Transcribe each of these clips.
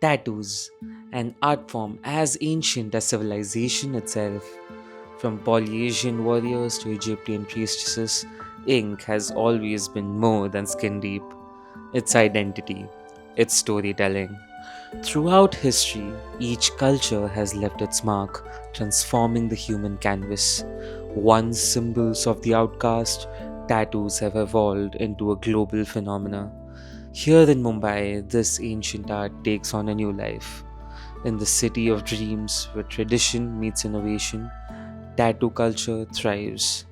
Tattoos, an art form as ancient as civilization itself. From Polynesian warriors to Egyptian priestesses, ink has always been more than skin deep. Its identity, its storytelling. Throughout history, each culture has left its mark, transforming the human canvas. Once symbols of the outcast, tattoos have evolved into a global phenomena. Here in Mumbai, this ancient art takes on a new life. In the city of dreams, where tradition meets innovation, tattoo culture thrives.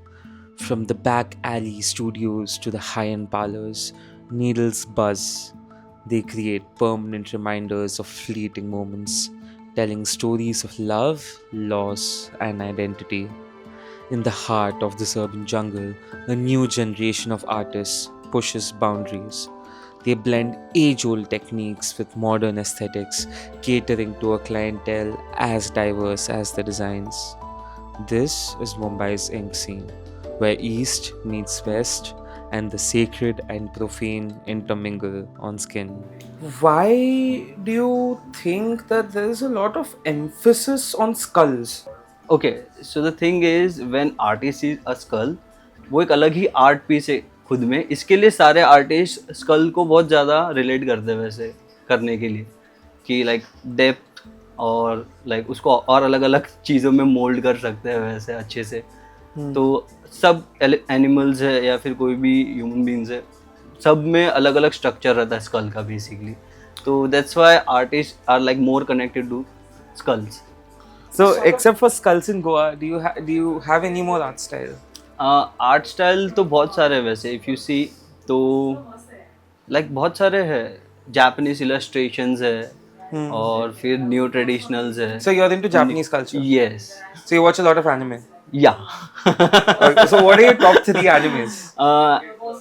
From the back alley studios to the high end parlors, needles buzz. They create permanent reminders of fleeting moments, telling stories of love, loss, and identity. In the heart of this urban jungle, a new generation of artists pushes boundaries. They blend age old techniques with modern aesthetics, catering to a clientele as diverse as the designs. This is Mumbai's ink scene, where East meets West and the sacred and profane intermingle on skin. Why do you think that there is a lot of emphasis on skulls? Okay so the thing is when artist is a skull, वो एक अलग ही art piece है खुद में. इसके लिए सारे artist school को बहुत ज़्यादा रिलेट करते हैं वैसे करने के लिए कि लाइक डेप्थ और लाइक उसको और अलग अलग चीज़ों में मोल्ड कर सकते हैं वैसे अच्छे से. तो सब एनिमल्स है या फिर कोई भी ह्यूमन बींग्स है, सब में अलग अलग स्ट्रक्चर रहता है स्कल का बेसिकली. तो that's why artist are like more connected to skulls. So, except for skulls in Goa, do you have any more art style? Art style तो बहुत सारे हैं वैसे इफ़ यू सी तो लाइक बहुत सारे हैं. जापानीज इलस्ट्रेशंस है और फिर न्यू ट्रेडिशनल्स है. So you're into Japanese culture. Yes So you watch a lot of anime. या So what are your top three animes?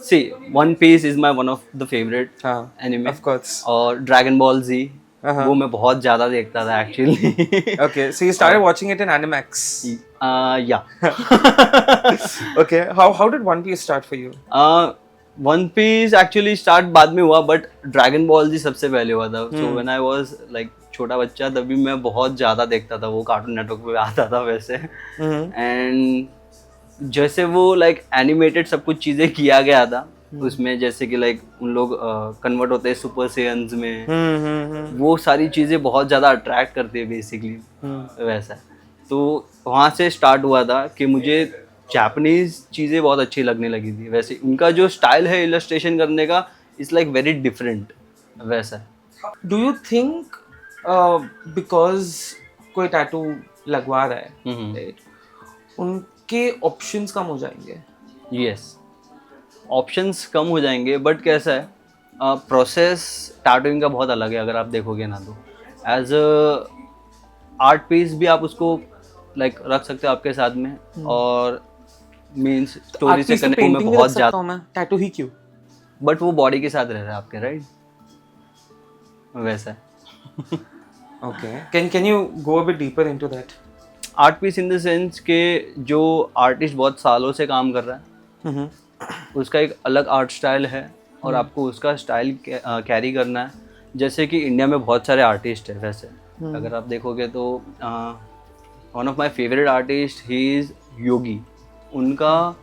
See One Piece is my one of the favourite हाँ, anime. of course. और Dragon Ball Z Uh-huh. वो मैं बहुत ज़्यादा देखता था actually. Okay, so you started watching it in Animax. या Okay, how did One Piece start for you? One Piece actually start बाद में हुआ बट ड्रैगन बॉल जी सबसे पहले हुआ था. So when I was like छोटा बच्चा तभी मैं बहुत ज़्यादा देखता था, वो कार्टून नेटवर्क पे आता था वैसे. एंड जैसे वो लाइक एनिमेटेड सब कुछ चीज़ें किया गया था उसमें, जैसे कि लाइक उन लोग कन्वर्ट होते हैं सुपर सेयन्स में. वो सारी चीज़ें बहुत ज़्यादा अट्रैक्ट करती है बेसिकली वैसा. तो वहाँ से स्टार्ट हुआ था कि मुझे जापानीज चीज़ें बहुत अच्छी लगने लगी थी. वैसे उनका जो स्टाइल है इलस्ट्रेशन करने का इज़ लाइक वेरी डिफरेंट वैसा. Do you think because कोई टैटू लगवा रहा है, right, उनके ऑप्शंस कम हो जाएंगे? यस, ऑप्शंस कम हो जाएंगे बट कैसा है प्रोसेस टैटूइंग का बहुत अलग है. अगर आप देखोगे ना तो एज अ आर्ट पीस भी आप उसको लाइक रख सकते हो आपके साथ में. और मीन्स स्टोरी से कनेक्ट में बहुत ज़्यादा. मैं टैटू ही क्यों? बट वो बॉडी के साथ रह रहा है आपके, राइट? वैसा Okay, can you go a bit deeper into that? Art piece in the sense के जो आर्टिस्ट बहुत सालों से काम कर रहा है उसका एक अलग आर्ट स्टाइल है और आपको उसका स्टाइल कैरी करना है. जैसे कि इंडिया में बहुत सारे आर्टिस्ट है वैसे. अगर आप देखोगे तो one of my favourite artist he is Yogi. उनका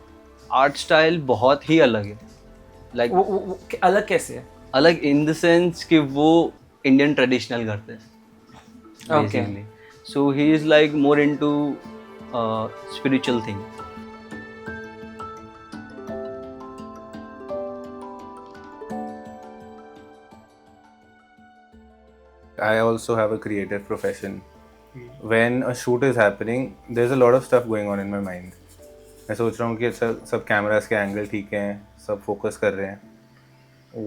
आर्ट स्टाइल बहुत ही अलग है. लाइक वो अलग कैसे है? अलग इन द सेंस कि वो इंडियन ट्रेडिशनल करते हैं Okay. basically. So he is like more into spiritual thing. I also have a creative profession. When a shoot is happening, there's a lot of stuff going on in my mind. मैं सोच रहा हूँ कि सब cameras के angle ठीक हैं, सब फोकस कर रहे हैं.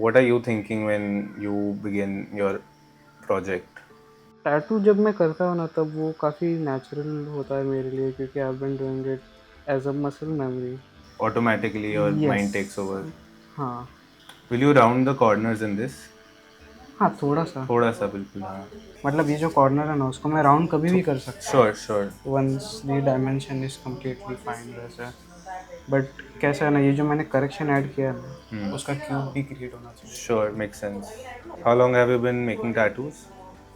What are you thinking when you begin your project? Tattoo जब मैं करता हूँ ना तब वो काफ़ी नेचुरल होता है मेरे लिए, क्योंकि I have been doing it as a muscle memory. Automatically your Yes. mind takes over. हाँ Will you round the corners in this? हाँ थोड़ा सा. थोड़ा सा बिल्कुल. हाँ. मतलब ये जो कॉर्नर है ना उसको मैं राउंड कभी भी कर सकता Sure, sure. हूँ once the dimension is completely fine वैसे. बट कैसा है ना, ये जो मैंने करेक्शन ऐड किया है ना उसका क्यूब भी क्रिएट होना चाहिए. Sure, makes sense. How long have you been making tattoos?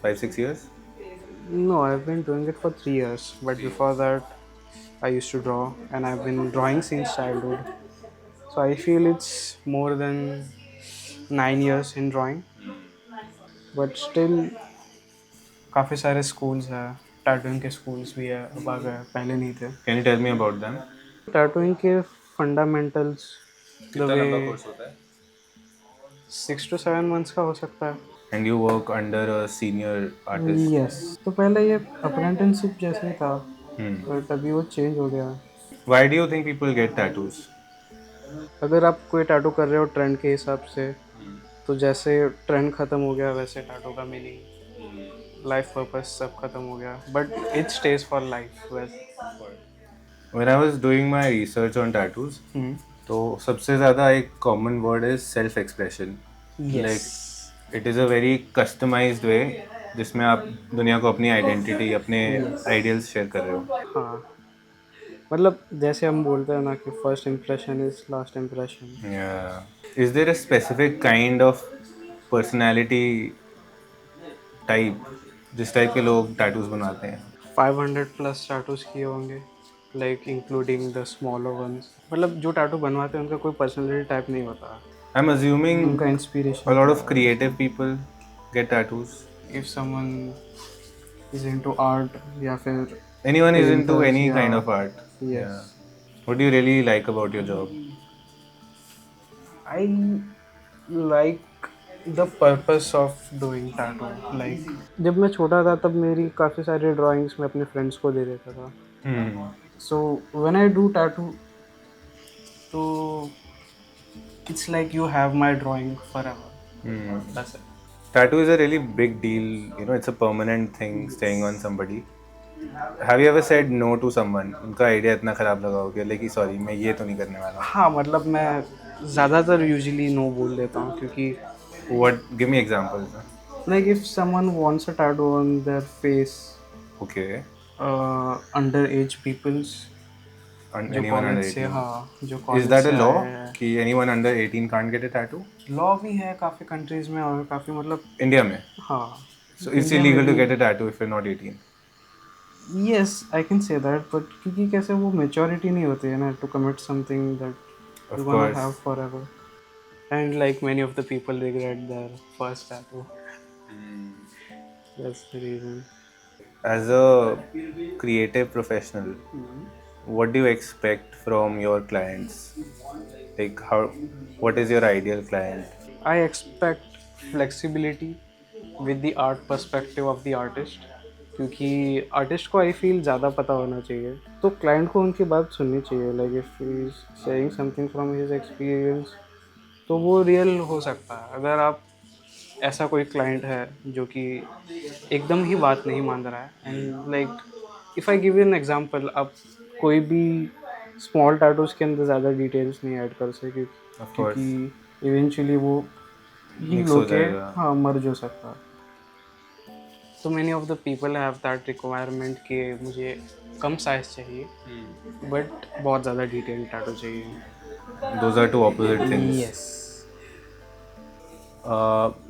5-6 years? No, I've been doing it for 3 years, but before that, I used to draw, and I've been drawing since childhood. So I feel it's more than 9 years in drawing, but still काफ़ी सारे schools हैं, tattooing के schools भी है, अब आ गए, पहले नहीं थे. Can you tell me about them? Tattooing के fundamentals, the कितना लंबा way कोर्स होता है? 6 to 7 months का हो सकता है. And you work under a senior artist? Yes. तो पहले ये apprenticeship जैसे ही था, but अभी वो change हो गया. Why do you think people get tattoos? अगर आप कोई टैटू कर रहे हो ट्रेंड के हिसाब से, तो जैसे ट्रेंड ख़त्म हो गया वैसे टैटू का मीनिंग, लाइफ पर्पस सब ख़त्म हो गया, but it stage for life वैसे. When I was doing my research on tattoos, तो सबसे ज़्यादा एक common word is self-expression. Like it is a very customized way जिसमें आप दुनिया को अपनी identity, अपने ideals share कर रहे हो. हाँ, मतलब जैसे हम बोलते हैं ना कि first impression is last impression. Yeah. Is there a specific kind of personality type जिस टाइप के लोग tattoos बनाते हैं? 500 प्लस टैटूज किए होंगे, like including the smaller once. मतलब जो टैटू बनवाते हैं उनका कोई पर्सनैलिटी टाइप नहीं होता, I'm assuming उनका a inspiration. lot of creative people get tattoos. If someone is into art या फिर Anyone is into Painters, any yeah. kind of art. Yes. What do you really like about your job? I like the purpose of doing tattoo. Like जब मैं छोटा था तब मेरी काफ़ी सारी ड्राइंग्स मैं अपने फ्रेंड्स को दे देता था. So when I do tattoo, so it's like you have my drawing forever. That's it. Tattoo is a really big deal. You know, it's a permanent thing staying on somebody. Have you ever said no to someone? उनका idea इतना ख़राब लगा हो कि लेकिन sorry मैं ये तो नहीं करने वाला. हाँ, मतलब मैं ज़्यादातर यूजुअली नो बोल देता हूँ क्योंकि What? Give me examples. like if someone wants a tattoo on their face, Okay. underage people's, जो Anyone under college से, 18? हाँ, जो Is college that a से law? आए हैं. कि anyone under 18 can't get a tattoo? Law भी है काफ़ी कंट्रीज में और काफ़ी मतलब India में. हाँ. So it's illegal to get a tattoo if you're not 18. Yes, I can say that, but क्योंकि कैसे वो मेच्योरिटी नहीं होती है ना to commit something that Of you're gonna course. have forever. And like many of the people regret their first tattoo. That's the reason. As a creative professional, what do you expect from your clients? Like what is your ideal client? I expect flexibility with the art perspective of the artist. क्योंकि artist को I feel ज़्यादा पता होना चाहिए, तो client को उनकी बात सुननी चाहिए. Like if he is saying something from his experience तो वो रियल हो सकता है. अगर आप ऐसा कोई क्लाइंट है जो कि एकदम ही बात नहीं मान रहा है, and like if I give you an example, आप कोई भी स्मॉल टैटूज़ के अंदर ज़्यादा डिटेल्स नहीं ऐड कर सके Of course. क्योंकि इवेंचुअली वो ही Mix हो लोग के जाएगा. हाँ मर्ज हो सकता है. तो many of the people have that requirement कि मुझे कम साइज चाहिए बट बहुत ज़्यादा डिटेल टैटू चाहिए. Those are two opposite things. Yes.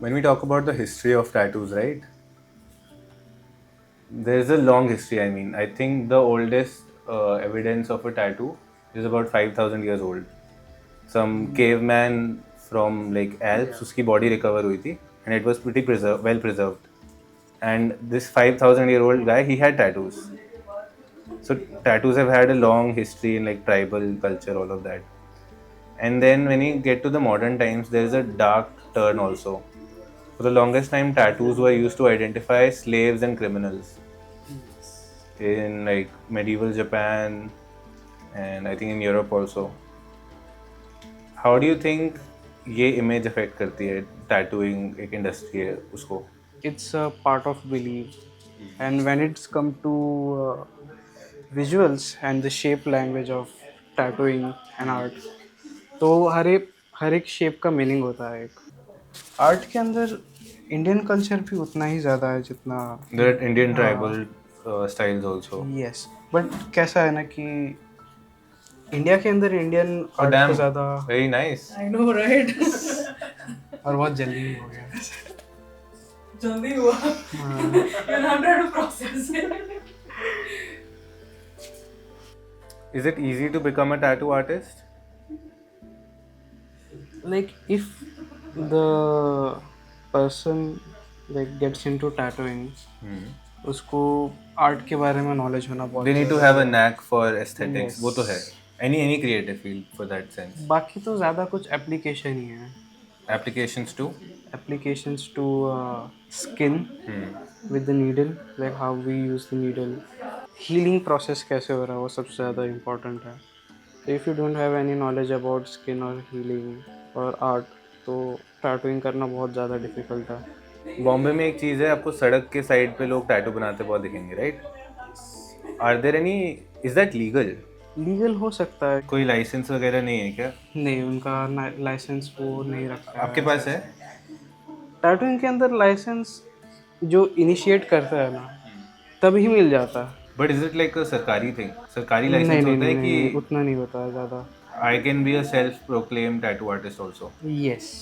When we talk about the history of tattoos, right? There's a long history. I mean, I think the oldest evidence of a tattoo is about 5,000 years old. Some caveman from like Alps, उसकी body recover हुई थी, and it was pretty well preserved. And this 5,000-year-old guy, he had tattoos. So tattoos have had a long history in like tribal culture, all of that. And then when you get to the modern times, there is a dark turn also. For the longest time, tattoos were used to identify slaves and criminals. In like medieval Japan, and I think in Europe also. How do you think ये image affect करती है tattooing एक industry है उसको? It's a part of belief, and when it's come to visuals and the shape language of tattooing and art, तो हर एक shape का meaning होता है. एक आर्ट के अंदर इंडियन कल्चर भी उतना ही ज़्यादा है जितना There are Indian tribal styles also. Yes, but कैसा है ना कि इंडिया के अंदर इंडियन Oh, आर्ट damn. को ज़्यादा, Very nice. I know, right? और बहुत जल्दी हो गया. जल्दी हुआ. You're not trying to process it. Is it easy to become a tattoo artist? Like if the person like gets into tattooing, उसको आर्ट के बारे में नॉलेज होना बहुत They need to have a knack for aesthetics. Yes. वो तो है. Any creative field for that sense. बाकी तो ज़्यादा कुछ एप्लीकेशन ही है. Applications too. Applications to skin with the needle, like how we use the needle. Healing process कैसे हो रहा है वो सबसे ज़्यादा important है. So if you don't have any knowledge about skin or healing or art, तो tattooing करना बहुत ज़्यादा difficult है. बॉम्बे में एक चीज़ है, आपको सड़क के साइड पे लोग टैटू बनाते बहुत दिखेंगे, right? Are there any, is that legal? Legal हो सकता है. कोई लाइसेंस वगैरह नहीं है क्या? नहीं, उनका लाइसेंस वो नहीं रखता है. आपके पास है? टैटूइंग के अंदर लाइसेंस जो इनिशिएट करता है ना तभी मिल जाता है. बट इज इट लाइक अ सरकारी थिंग? सरकारी नहीं लाइसेंस नहीं होता है नहीं, कि उतना नहीं होता है ज़्यादा. I can be a self proclaim tattoo artist also? Yes.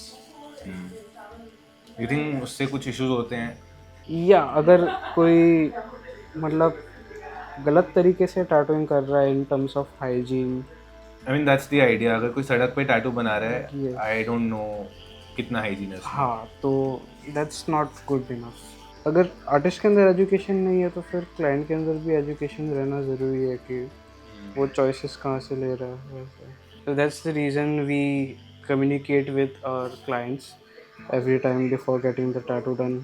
You think उससे कुछ इश्यूज होते हैं? या अगर कोई मतलब गलत तरीके से टैटूइंग कर रहा है in terms of hygiene. I mean that's the idea. अगर कोई सड़क पे टैटू बना रहा है, Yes. आई डोंट नो कितना हाइजीन है उसमें. हाँ, तो दैट्स नॉट गुड इनफ. अगर आर्टिस्ट के अंदर एजुकेशन नहीं है तो फिर क्लाइंट के अंदर भी एजुकेशन रहना ज़रूरी है कि वो चॉइसेस कहाँ से ले रहा है. So that's the reason we communicate with our clients every time before getting the tattoo done.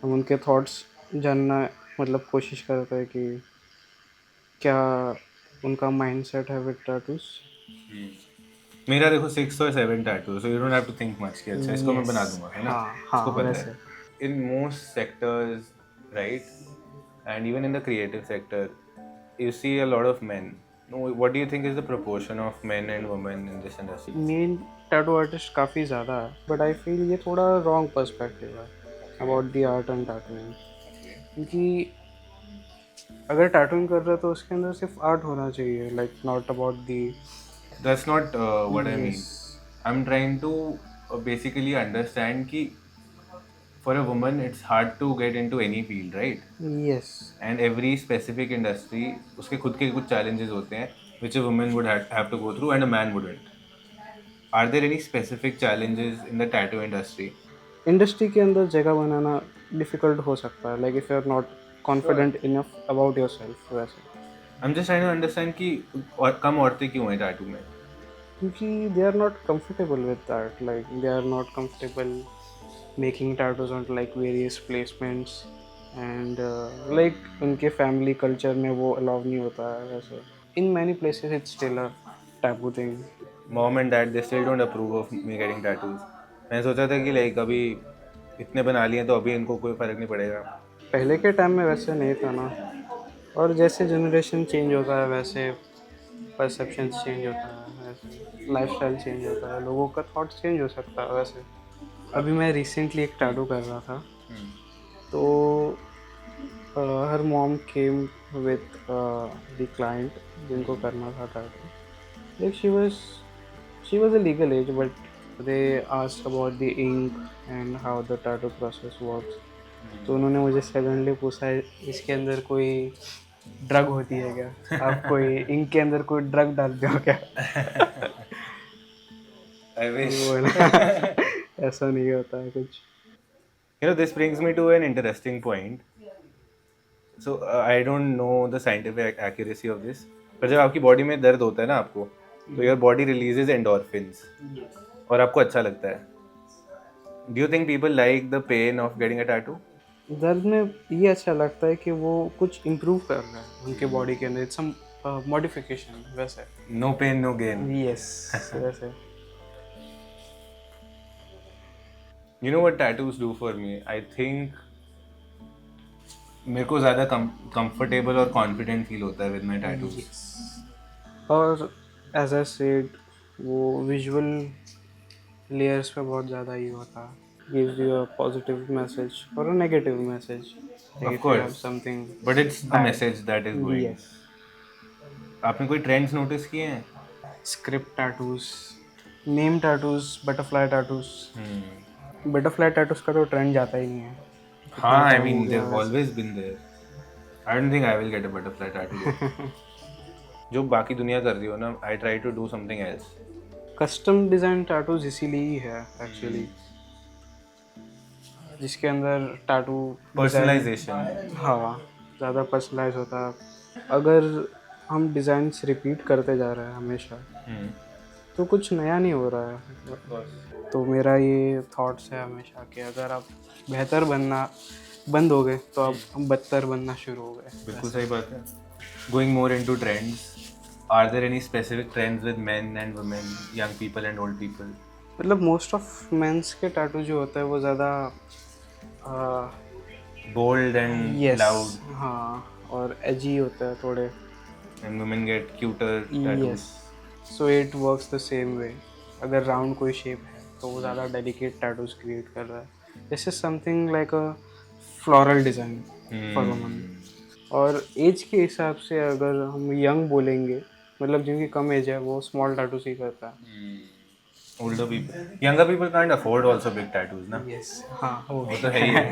हम उनके thoughts जानना मतलब कोशिश करते हैं कि क्या उनका mindset है with tattoos. मेरा देखो 6 और 7 tattoo, so you don't have to think much कि अच्छा इसको मैं बना दूंगा, है ना? हाँ, इसको पता वैसे. है. In most sectors, right, and even in the creative sector, you see a lot of men. What do you think is the proportion of men and women in this industry? Main tattoo artist काफ़ी ज़्यादा है but I feel ये थोड़ा wrong perspective है about the art and tattooing. क्योंकि अगर tattooing कर रहा है तो उसके अंदर सिर्फ आर्ट होना चाहिए, like not about the. That's not what I mean. I'm trying to basically understand कि for a woman it's hard to get into any field, right? Yes. And every specific industry उसके खुद के कुछ challenges होते हैं which a woman would have to go through and a man wouldn't. Are there any specific challenges in the tattoo industry? Industry के अंदर जगह बनाना डिफ़िकल्ट हो सकता है, like if you are not confident enough about yourself. वैसे I'm just trying to understand कि और कम औरतें क्यों हैं टैटू में? क्योंकि they are not comfortable with that, like they are not comfortable making tattoos on like various placements and like उनके family culture में वो अलाउ नहीं होता है. वैसे in many places it's still a taboo thing. Mom and dad they still don't approve of me getting tattoos. मैंने सोचा था कि लाइक अभी इतने बना लिए तो अभी इनको कोई फ़र्क नहीं पड़ेगा. पहले के टाइम में वैसे नहीं था ना, और जैसे जनरेशन चेंज होता है वैसे परसेप्शन चेंज होता है, वैसे लाइफस्टाइल चेंज होता है, लोगों का थॉट चेंज हो सकता है. वैसे अभी मैं रिसेंटली एक टैटू कर रहा था तो her mom came with the client जिनको करना था tattoo. Like she was a legal age but they asked about the ink and how the tattoo process works. तो उन्होंने मुझे सडनली पूछा इसके अंदर कोई ड्रग होती है क्या, आप कोई इंक के अंदर कोई ड्रग डालते हो क्या? I wish. वो है ना, ऐसा नहीं होता है कुछ. You know, this brings me to an interesting point. So I don't know the scientific accuracy of this. पर जब आपकी बॉडी में दर्द होता है ना आपको, तो your body releases endorphins. और आपको अच्छा लगता है. Do you think people like the pain of getting a tattoo? दर्द में ये अच्छा लगता है कि वो कुछ इम्प्रूव कर रहा है उनके बॉडी के अंदर. It's some modification. वैसे No pain, no gain. Yes. वैसे You know what tattoos do for me? I think मेरे को ज़्यादा comfortable और confident feel होता है with my tattoos. और एज आई सेड वो विजुअल लेयर्स पे बहुत ज़्यादा ही होता है. gives you a positive message or a negative message. Like Of if you course. have something. But it's the message that is going. Yes. आपने कोई trends notice किए हैं? Script tattoos, name tattoos, butterfly tattoos. Butterfly tattoos का तो trend जाता ही नहीं है. हाँ, I mean they've always been there. I don't think I will get a butterfly tattoo. जो बाकी दुनिया कर रही हो ना, I try to do something else. Custom design tattoos इसीलिए ही है एक्चुअली, जिसके अंदर टैटू Personalization. हाँ ज़्यादा पर्सनलाइज होता है. अगर हम डिज़ाइंस रिपीट करते जा रहे हैं हमेशा तो कुछ नया नहीं हो रहा है. तो मेरा ये थॉट्स है हमेशा कि अगर आप बेहतर बनना बंद हो गए तो आप बदतर बनना शुरू हो गए. बिल्कुल सही बात है. Going more into trends, are there any specific trends with men and women, young people and old people? मतलब मोस्ट ऑफ मेंस के टैटू जो होता है वो ज़्यादा Bold and loud, हाँ, और एजी होता है थोड़े. and women get cuter tattoos. So it works the same way. अगर राउंड कोई शेप है तो वो ज़्यादा डेलिकेट टैटूज क्रिएट कर रहा है. This is something like a floral design for woman. और एज के हिसाब से अगर हम यंग बोलेंगे, मतलब जिनकी कम एज है वो स्मॉल टैटूज ही करता है. Older people, younger people can't afford also big tattoos, ना? हाँ वो तो है ही है.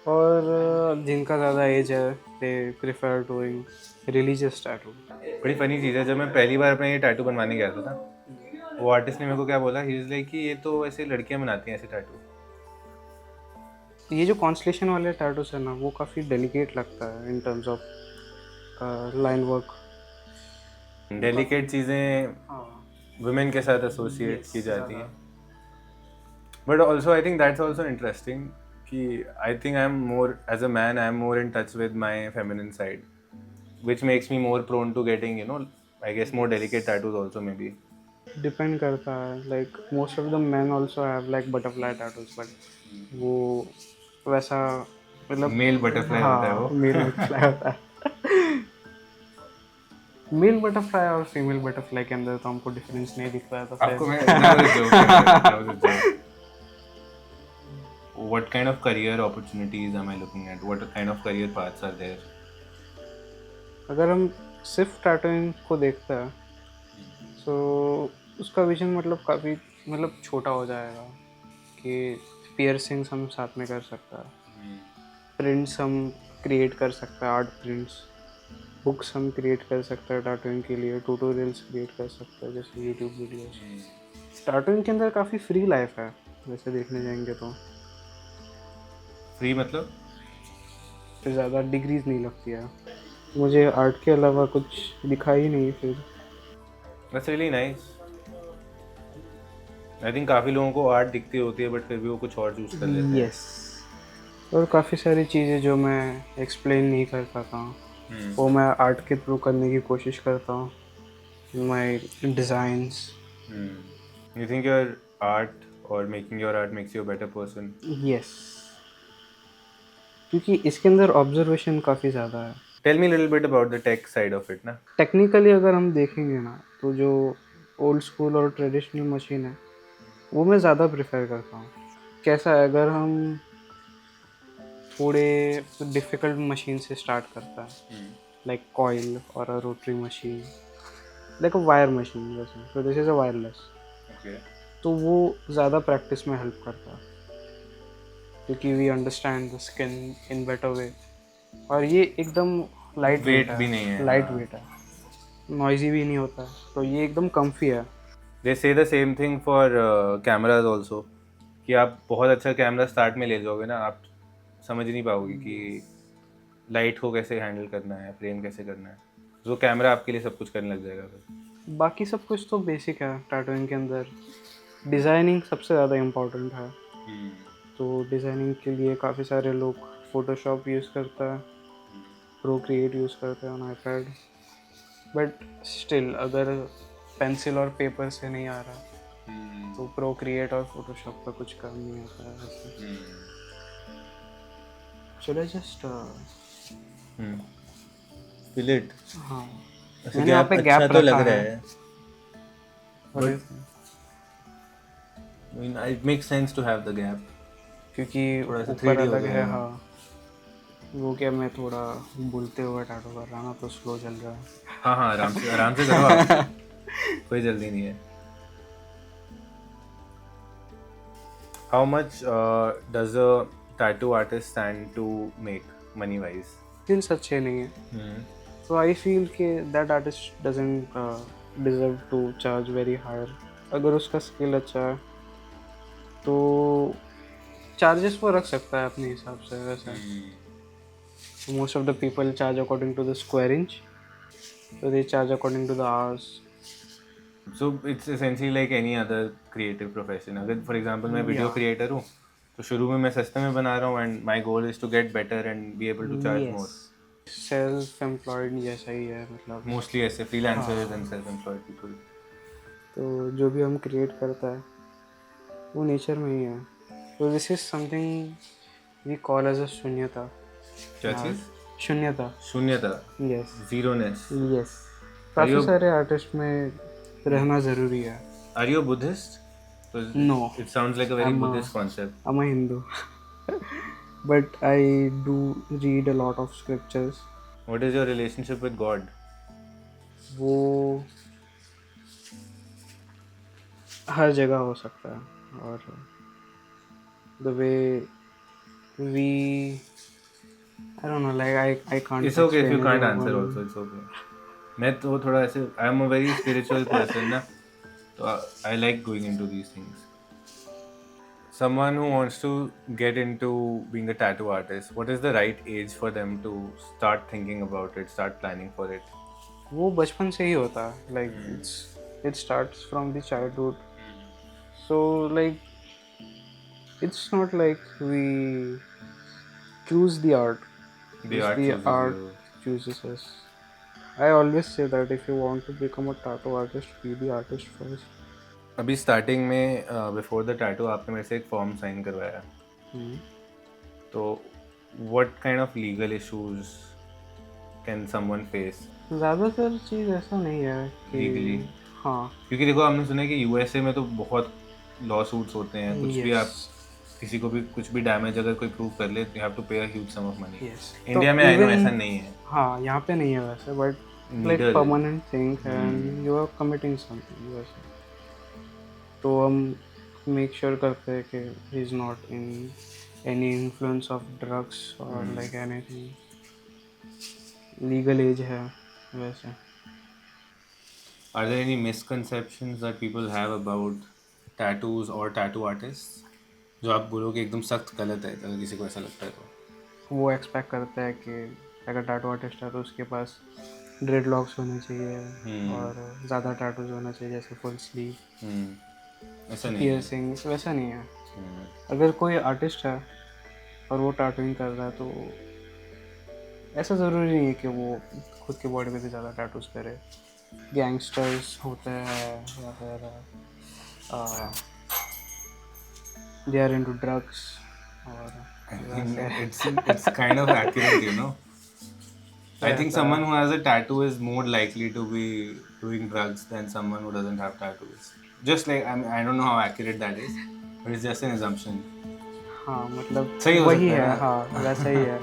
और जिनका ज़्यादा एज है they prefer doing religious tattoo. बड़ी फनी चीज़ है, जब मैं पहली बार अपना ये टैटू बनवाने गया था ना, वो आर्टिस्ट ने मेरे को क्या बोला, ही इज़ लाइक कि ये तो ऐसे लड़कियां बनाती हैं ऐसे टैटू. ये जो कॉन्स्टलेशन वाले टैटूज है ना वो काफ़ी डेलिकेट लगता है in terms of line work. Delicate चीज़ें वुमेन के साथ एसोसिएट की जाती हैं. But also I think that's also interesting कि I think I am more as a man, I am more in touch with my feminine side, which makes me more prone to getting, you know, I guess more delicate tattoos also maybe. Depend करता है. Like most of the man also have like butterfly tattoos, but वो वैसा मतलब Male butterfly होता है वो. Mail butterfly होता है. मेल बटरफ्लाई और फीमेल बटरफ्लाई के अंदर तो हमको डिफरेंस नहीं दिख पाया. तो आपको फिर मैं that was a joke, that was a joke. What kind of career opportunities am I looking at? What kind of career paths are there? अगर हम सिर्फ टैटूइंग को देखते हैं तो उसका विजन मतलब काफ़ी मतलब छोटा हो जाएगा कि पियर्सिंग्स हम साथ में कर सकते हैं, प्रिंट्स हम क्रिएट कर सकते हैं, आर्ट प्रिंट्स, बुक्स हम क्रिएट कर सकते हैं टैटूइंग के लिए, ट्यूटोरियल्स क्रिएट कर सकते हैं जैसे यूट्यूब वीडियोस. टैटूइंग के अंदर काफ़ी फ्री लाइफ है वैसे देखने जाएंगे तो. फ्री मतलब फिर ज़्यादा डिग्रीज नहीं लगती है. मुझे आर्ट के अलावा कुछ दिखा ही नहीं फिर. that's really nice. I think काफ़ी लोगों को आर्ट दिखती होती है बट फिर भी वो कुछ और चूज कर लेते हैं. यस. और काफ़ी सारी चीज़ें जो मैं एक्सप्लेन नहीं कर पाता हूँ वो मैं आर्ट के थ्रू करने की कोशिश करता हूँ. माई designs. You think your art or making your art makes you a better person? Yes, क्योंकि इसके अंदर ऑब्जर्वेशन काफ़ी ज़्यादा है. Tell me a little bit about the tech side of it, ना. टेक्निकली अगर हम देखेंगे ना तो जो ओल्ड स्कूल और ट्रेडिशनल मशीन है वो मैं ज़्यादा प्रेफर करता हूँ. कैसा है, अगर हम थोड़े डिफ़िकल्ट मशीन से स्टार्ट करता है लाइक कॉइल और a rotary machine, like a wire machine जैसे, तो this is a wireless. Okay. तो वो ज़्यादा प्रैक्टिस में हेल्प करता है क्योंकि we understand the skin in better way. और ये एकदम लाइट Weight भी नहीं है. लाइट वेट है, नॉइजी भी नहीं होता है, तो ये एकदम कम्फी है. They say the same thing for cameras also, कि आप बहुत अच्छा कैमरा स्टार्ट में ले जाओगे ना, आप समझ नहीं पाओगे कि लाइट को कैसे हैंडल करना है, फ्रेम कैसे करना है. तो कैमरा आपके लिए सब कुछ करने लग जाएगा फिर. बाकी सब कुछ तो बेसिक है टैटूइंग के अंदर. डिज़ाइनिंग सबसे ज़्यादा इम्पोर्टेंट है. तो डिज़ाइनिंग के लिए काफ़ी सारे लोग फ़ोटोशॉप यूज़ करता है, प्रोक्रिएट यूज़ करते हैं ऑन आईपैड. बट स्टिल अगर पेंसिल और पेपर से नहीं आ रहा तो प्रोक्रिएट और फोटोशॉप का कुछ काम नहीं आता है ऐसे. चलो जस्ट Fill it. हाँ, ऐसे मैंने यहाँ पे अच्छा गैप तो रखा लग रहा है. है. I mean, it makes sense to have the gap. क्योंकि थोड़ा सा ऊपर 3D हो अलग है. जाएगा. हाँ, वो क्या मैं थोड़ा बोलते हुए टैटू कर रहा ना तो स्लो चल रहा है. हाँ हाँ, आराम से करो आप. कोई जल्दी नहीं है. How much does a tattoo artist stand to make money wise? Skills अच्छे नहीं है तो आई फील कि that artist doesn't deserve to charge very higher. अगर उसका स्किल अच्छा है तो चार्जेस वो रख सकता है अपने हिसाब से. वैसे most of the people charge according to the square inch, so they charge according to the hours. So it's essentially like any other creative profession. अगर for example मैं video creator हूँ तो शुरू में मैं सस्ते में बना रहा हूँ and my goal is to get better and be able to charge more. Self employed जैसा ही है मतलब. Mostly ऐसे freelancers and self-employed people. तो जो भी हम क्रिएट करता है वो नेचर में ही है. तो this is something we call as a शून्यता. क्या चीज़? शून्यता. शून्यता. Yes Zeroness. यस. काफ़ी सारे आर्टिस्ट में रहना ज़रूरी है. Are you a Buddhist? No. It sounds like a very I'm a- Buddhist concept. I'm a Hindu. But I do read a lot of scriptures. What is your relationship with God? वो हर जगह हो सकता है और the way we I don't know like I can't It's okay if you explain can't it answer in also. It's okay. मैं तो थोड़ा ऐसे I am a very spiritual person ना, तो I like going into these things. Someone who wants to get into being a tattoo artist, what is the right age for them to start thinking about it, start planning for it? वो बचपन से ही होता है. Like it starts from the childhood. So like it's not like we choose the art. The art the chooses art you. chooses us. I always say that if you want to become a tattoo artist, be the artist first. अभी starting में before the tattoo आपने मेरे से एक form sign करवाया, तो what kind of legal issues can someone face? ज़्यादातर चीज़ ऐसा नहीं है कि Legally? हाँ. क्योंकि देखो आपने सुना है कि यूएसए में तो बहुत लॉ सूट्स होते हैं, कुछ भी आप किसी को भी कुछ भी डैमेज अगर कोई प्रूव कर ले यू हैव टू पे a huge sum of money. Yes. India में आई नो ऐसा नहीं है. हाँ यहाँ पे नहीं है वैसे but like Neither. Permanent thing and you are committing something वैसे. तो हम मेक श्योर करते हैं कि he is not in any influence of drugs और लाइक एनीथिंग. लीगल एज है वैसे. Are there any misconceptions that people have about tattoos or tattoo artists जो आप बोलो कि एकदम सख्त गलत है अगर किसी को ऐसा लगता है तो? वो एक्सपेक्ट करता है कि अगर टैटू आर्टिस्ट है तो उसके पास ड्रेड लॉक्स होने चाहिए और ज़्यादा टैटूज होना चाहिए जैसे फुल स्लीव, ऐसा नहीं है. पियर्सिंग्स. वैसा नहीं है. अगर कोई आर्टिस्ट है और वो टैटूइंग कर रहा है तो ऐसा ज़रूरी नहीं है कि वो खुद के बॉडी पे भी ज़्यादा टैटूज करे. गैंगस्टर्स होते हैं या फिर दे आर इनटू ड्रग्स और It's kind of accurate, you know. I think someone who has a tattoo is more likely to be doing drugs than someone who doesn't have tattoos. Just like I don't know how accurate that is, but it's just an assumption. हाँ मतलब सही हो वही सकता है है. ना? हाँ वैसा ही है.